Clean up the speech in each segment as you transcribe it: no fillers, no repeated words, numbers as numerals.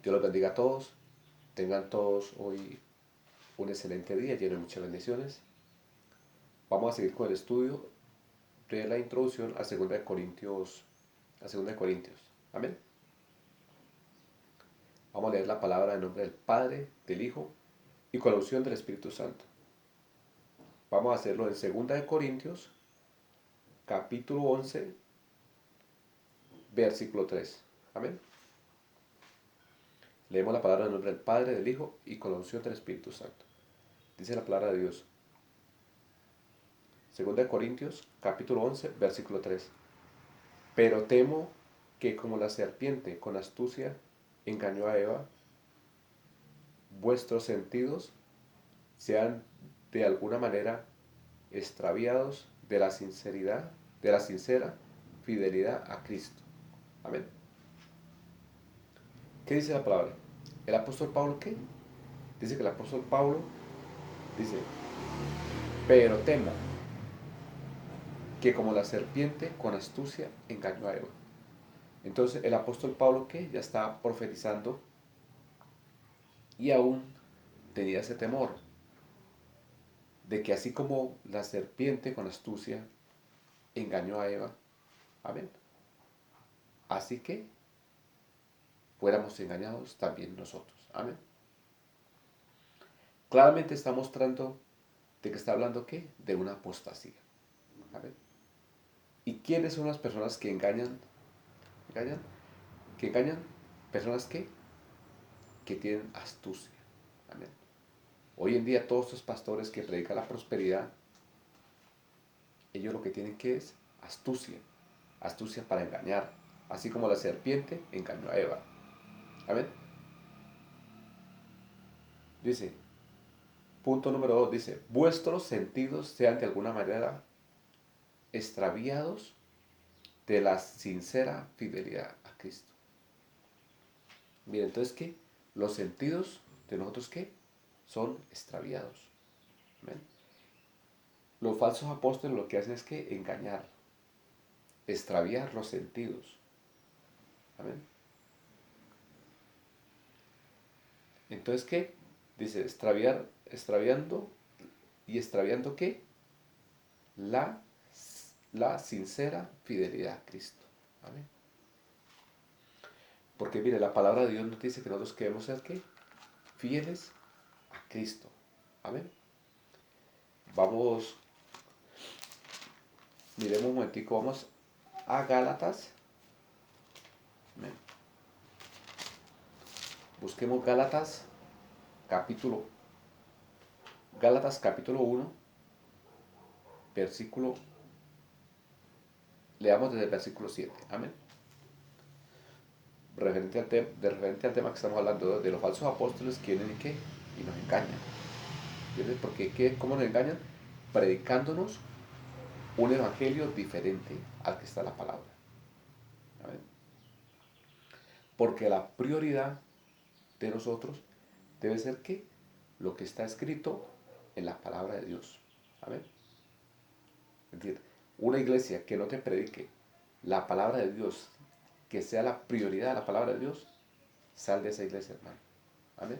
Dios los bendiga a todos. Tengan todos hoy un excelente día lleno de muchas bendiciones. Vamos a seguir con el estudio de la introducción a 2 de Corintios. Amén. Vamos a leer la palabra en nombre del Padre, del Hijo y con la unción del Espíritu Santo. Vamos a hacerlo en 2 de Corintios, capítulo 11, versículo 3. Amén. Leemos la palabra en nombre del Padre, del Hijo y con la unción del Espíritu Santo. Dice la palabra de Dios. 2 de Corintios, capítulo 11, versículo 3. Pero temo que como la serpiente con astucia engañó a Eva, vuestros sentidos sean de alguna manera extraviados de la sincera fidelidad a Cristo. Amén. ¿Qué dice la palabra? ¿El apóstol Pablo qué? Dice que el apóstol Pablo dice, pero temo que como la serpiente con astucia engañó a Eva. Entonces el apóstol Pablo qué? Ya estaba profetizando y aún tenía ese temor de que así como la serpiente con astucia engañó a Eva, amén, así que fuéramos engañados también nosotros, amén. Claramente está mostrando de que está hablando ¿qué? De una apostasía, amén. ¿Y quiénes son las personas que engañan? ¿Engañan? ¿Que engañan? Personas que tienen astucia, amén. Hoy en día todos estos pastores que predican la prosperidad, ellos lo que tienen que es astucia, astucia para engañar, así como la serpiente engañó a Eva. Amén. Dice, punto número 2, dice, vuestros sentidos sean de alguna manera extraviados de la sincera fidelidad a Cristo. Miren, entonces, ¿qué? Los sentidos de nosotros, ¿qué? Son extraviados. Amén. Los falsos apóstoles lo que hacen es que engañar, extraviar los sentidos. Amén. Entonces, ¿qué? Dice, extraviando, ¿y extraviando qué? La, la sincera fidelidad a Cristo. Amén. Porque mire, la palabra de Dios nos dice que nosotros queremos ser ¿qué? Fieles a Cristo. Amén. Vamos, miremos un momentico, vamos a Gálatas. Amén. Busquemos capítulo, Gálatas capítulo 1, versículo, leamos desde el versículo 7. Amén. Referente al tema que estamos hablando, de los falsos apóstoles que vienen y qué, y nos engañan. ¿Entiendes? Porque ¿qué? ¿Cómo nos engañan? Predicándonos un evangelio diferente al que está la palabra. ¿Amén? Porque la prioridad de nosotros debe ser ¿qué? Lo que está escrito en la palabra de Dios. Amén. Es decir, una iglesia que no te predique la palabra de Dios, que sea la prioridad de la palabra de Dios, sal de esa iglesia, hermano. Amén.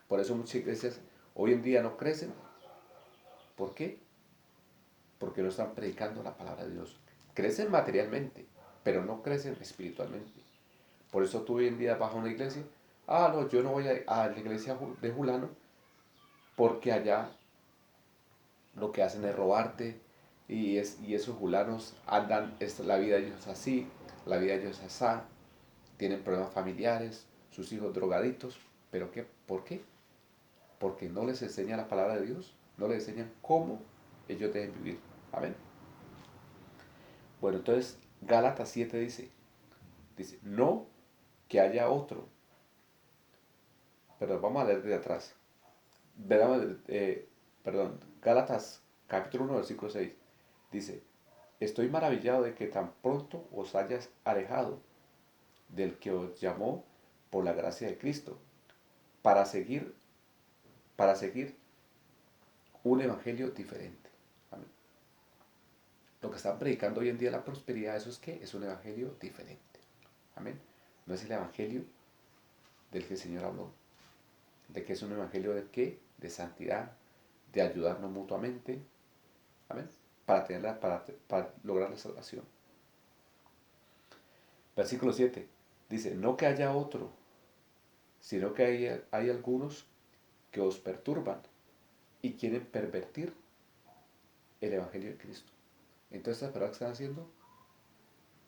Por eso muchas iglesias hoy en día no crecen. ¿Por qué? Porque no están predicando la palabra de Dios. Crecen materialmente, pero no crecen espiritualmente. Por eso tú hoy en día vas a una iglesia, no, yo no voy a la iglesia de Julano, porque allá lo que hacen es robarte, y esos julanos andan, la vida de ellos es así, la vida de ellos es así, tienen problemas familiares, sus hijos drogaditos, pero ¿qué? ¿Por qué? Porque no les enseña la palabra de Dios, no les enseñan cómo ellos deben vivir. Amén. Bueno, entonces Gálatas 7 dice, no que haya otro. Perdón, vamos a leer desde atrás. Perdón, Gálatas capítulo 1, versículo 6. Dice, estoy maravillado de que tan pronto os hayas alejado del que os llamó por la gracia de Cristo para seguir, para seguir un evangelio diferente. Amén. Lo que están predicando hoy en día la prosperidad, ¿eso es qué? Es un evangelio diferente. Amén. No es el evangelio del que el Señor habló. De que es un evangelio de qué? De santidad, de ayudarnos mutuamente. Amén. Para lograr la salvación. Versículo 7 dice, no que haya otro, sino que hay algunos que os perturban y quieren pervertir el evangelio de Cristo. Entonces, estas personas que están haciendo,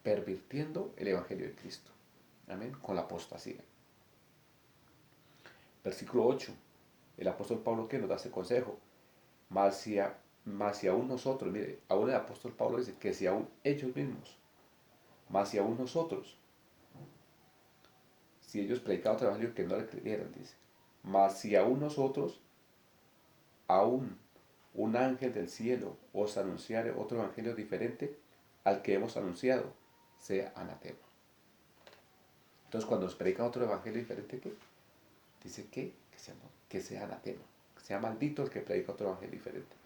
pervirtiendo el evangelio de Cristo. Amén. Con la apostasía. Versículo 8. El apóstol Pablo que nos da ese consejo. Mas si aún nosotros, mire, aún el apóstol Pablo dice que si aún ellos mismos, mas si aún nosotros, si ellos predicaban otro evangelio que no le creyeran, dice, mas si aún nosotros, aún un ángel del cielo os anunciare otro evangelio diferente al que hemos anunciado, sea anatema. Entonces cuando nos predican otro evangelio diferente, ¿qué? Dice que sea anatema, que sea maldito el que predica otro evangelio diferente.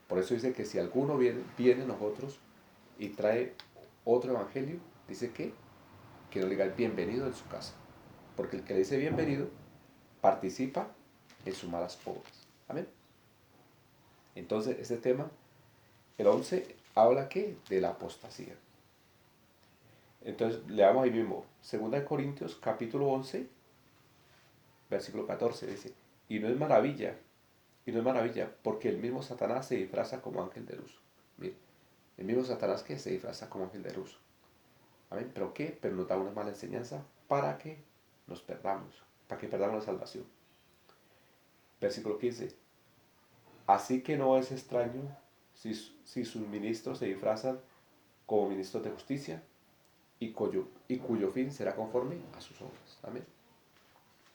Por eso dice que si alguno viene a nosotros y trae otro evangelio, dice que no le diga bienvenido en su casa. Porque el que le dice bienvenido participa en sus malas obras. Amén. Entonces, este tema, el 11, habla ¿qué? De la apostasía. Entonces, leamos ahí mismo, 2 Corintios capítulo 11, versículo 14, dice, y no es maravilla, porque el mismo Satanás se disfraza como ángel de luz. Mire, el mismo Satanás que se disfraza como ángel de luz. Amén. ¿Pero qué? Pero nos da una mala enseñanza para que nos perdamos, para que perdamos la salvación. Versículo 15. Así que no es extraño si sus ministros se disfrazan como ministros de justicia cuyo fin será conforme a sus obras. Amén.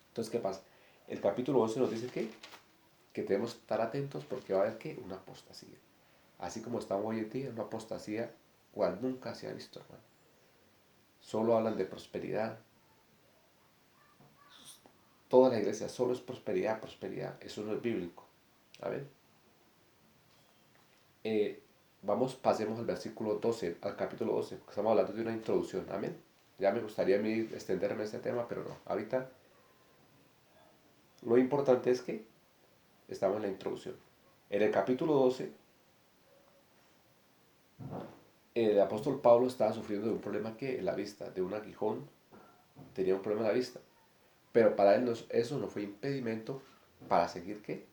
Entonces, ¿qué pasa? El capítulo 11 nos dice que tenemos que estar atentos porque va a haber ¿qué? Una apostasía. Así como estamos hoy en día, una apostasía cual nunca se ha visto, hermano. Solo hablan de prosperidad. Toda la iglesia solo es prosperidad, prosperidad. Eso no es bíblico. ¿Amén? Pasemos al versículo 12, al capítulo 12, porque estamos hablando de una introducción. Amén. Ya me gustaría a mí extenderme en este tema, pero no. Ahorita lo importante es que estamos en la introducción. En el capítulo 12, el apóstol Pablo estaba sufriendo de un problema que en la vista, de un aguijón, tenía un problema en la vista. Pero para él eso no fue impedimento para seguir ¿qué?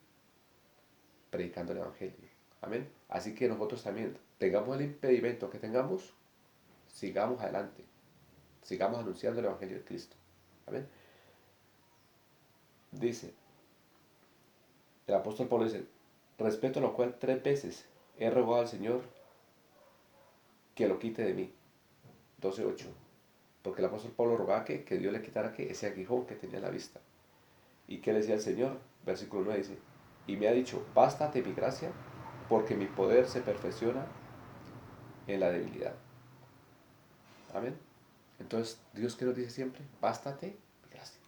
Predicando el evangelio. Amén. Así que nosotros también tengamos el impedimento que tengamos, sigamos adelante. Sigamos anunciando el evangelio de Cristo. Amén. Dice, el apóstol Pablo dice, respeto a lo cual 3 veces he rogado al Señor que lo quite de mí. 12:8. Porque el apóstol Pablo rogaba que Dios le quitara ese aguijón que tenía en la vista. ¿Y qué le decía el Señor? Versículo 9 dice, y me ha dicho, bástate mi gracia, porque mi poder se perfecciona en la debilidad. Amén. Entonces, Dios que nos dice siempre, bástate mi gracia.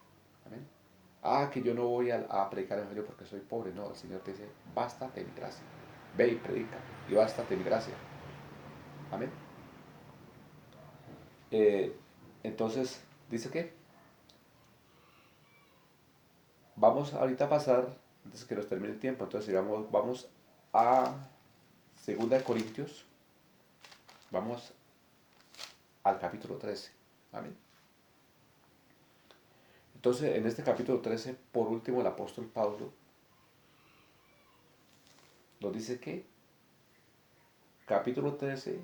Amén. Que yo no voy a predicar el evangelio porque soy pobre. No, el Señor te dice, bástate mi gracia. Ve y predica, y bástate mi gracia. Amén. Entonces, dice que vamos ahorita a pasar, antes que nos termine el tiempo, entonces vamos a 2 Corintios, vamos al capítulo 13. Amén. Entonces, en este capítulo 13, por último, el apóstol Pablo nos dice que, capítulo 13,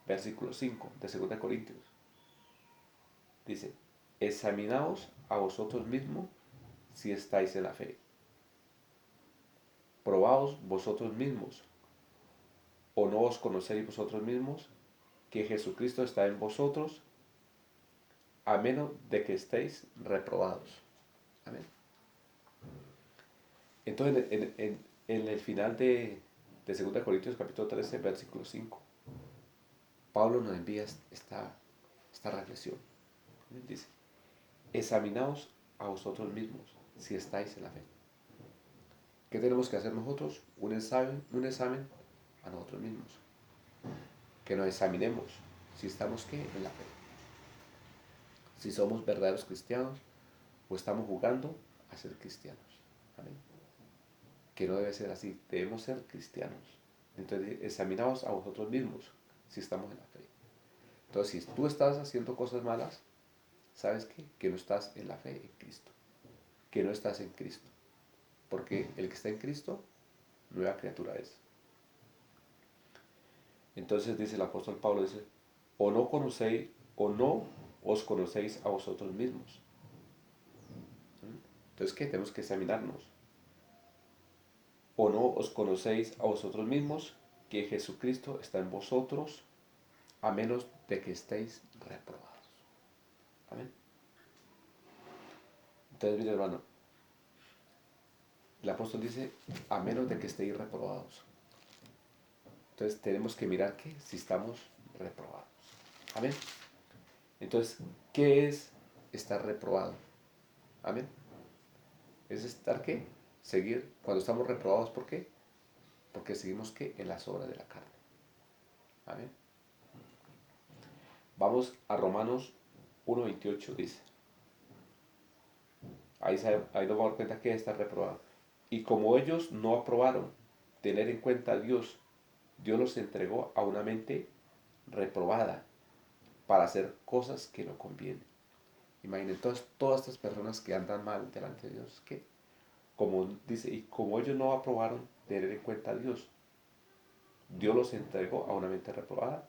versículo 5 de 2 Corintios, dice, examinaos a vosotros mismos si estáis en la fe. Probaos vosotros mismos, o no os conocéis vosotros mismos que Jesucristo está en vosotros, a menos de que estéis reprobados. Amén. Entonces, en el final de 2 Corintios capítulo 13, versículo 5, Pablo nos envía esta reflexión. Dice, examinaos a vosotros mismos si estáis en la fe. ¿Qué tenemos que hacer nosotros? Un examen a nosotros mismos. Que nos examinemos si estamos ¿qué? En la fe. Si somos verdaderos cristianos o estamos jugando a ser cristianos. Amén. Que no debe ser así, debemos ser cristianos. Entonces examinaos a vosotros mismos si estamos en la fe. Entonces si tú estás haciendo cosas malas, ¿sabes qué? Que no estás en la fe en Cristo, que no estás en Cristo. Porque el que está en Cristo, nueva criatura es. Entonces dice el apóstol Pablo, dice, o no conocéis, o no os conocéis a vosotros mismos. Entonces, ¿qué? Tenemos que examinarnos. O no os conocéis a vosotros mismos, que Jesucristo está en vosotros, a menos de que estéis reprobados. Amén. Entonces, mi hermano, el apóstol dice, a menos de que estéis reprobados. Entonces, tenemos que mirar que si estamos reprobados. Amén. Entonces, ¿qué es estar reprobado? Amén. Es estar, ¿qué? Seguir, cuando estamos reprobados, ¿por qué? Porque seguimos, ¿qué? En las obras de la carne. Amén. Vamos a Romanos 1:28, dice. Ahí nos vamos a dar cuenta que está reprobado. Y como ellos no aprobaron tener en cuenta a Dios, Dios los entregó a una mente reprobada para hacer cosas que no convienen. Imaginen todas estas personas que andan mal delante de Dios, que como dice, y como ellos no aprobaron tener en cuenta a Dios, Dios los entregó a una mente reprobada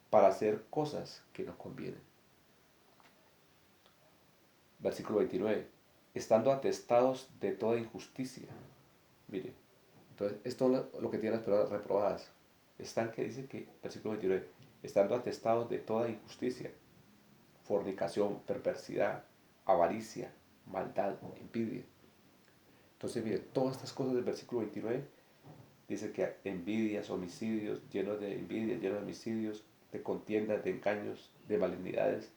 para hacer cosas que no convienen. Versículo 29. Estando atestados de toda injusticia. Mire, entonces esto es lo que tienen las personas reprobadas. Están que dice que, versículo 29, estando atestados de toda injusticia, fornicación, perversidad, avaricia, maldad, envidia. Entonces, mire, todas estas cosas del versículo 29 dice que envidias, homicidios, llenos de envidia, llenos de homicidios, de contiendas, de engaños, de malignidades,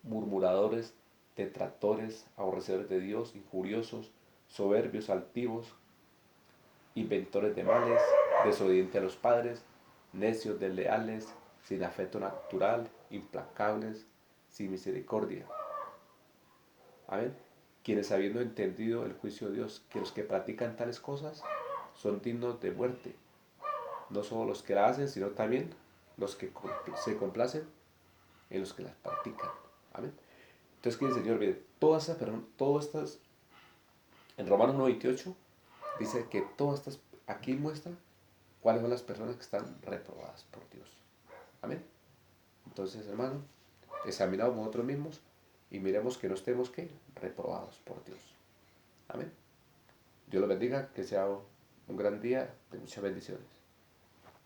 murmuradores, detractores, aborrecedores de Dios, injuriosos, soberbios, altivos, inventores de males, desobedientes a los padres, necios, desleales, sin afecto natural, implacables, sin misericordia. Amén. Quienes habiendo entendido el juicio de Dios, que los que practican tales cosas son dignos de muerte, no solo los que la hacen, sino también los que se complacen en los que las practican. Amén. Entonces, ¿qué dice el Señor? Mire, todas estas, en Romanos 1:28, dice que todas estas, aquí muestra cuáles son las personas que están reprobadas por Dios. Amén. Entonces, hermano, examinamos nosotros mismos y miremos que no estemos, ¿qué? Reprobados por Dios. Amén. Dios los bendiga, que sea un gran día de muchas bendiciones.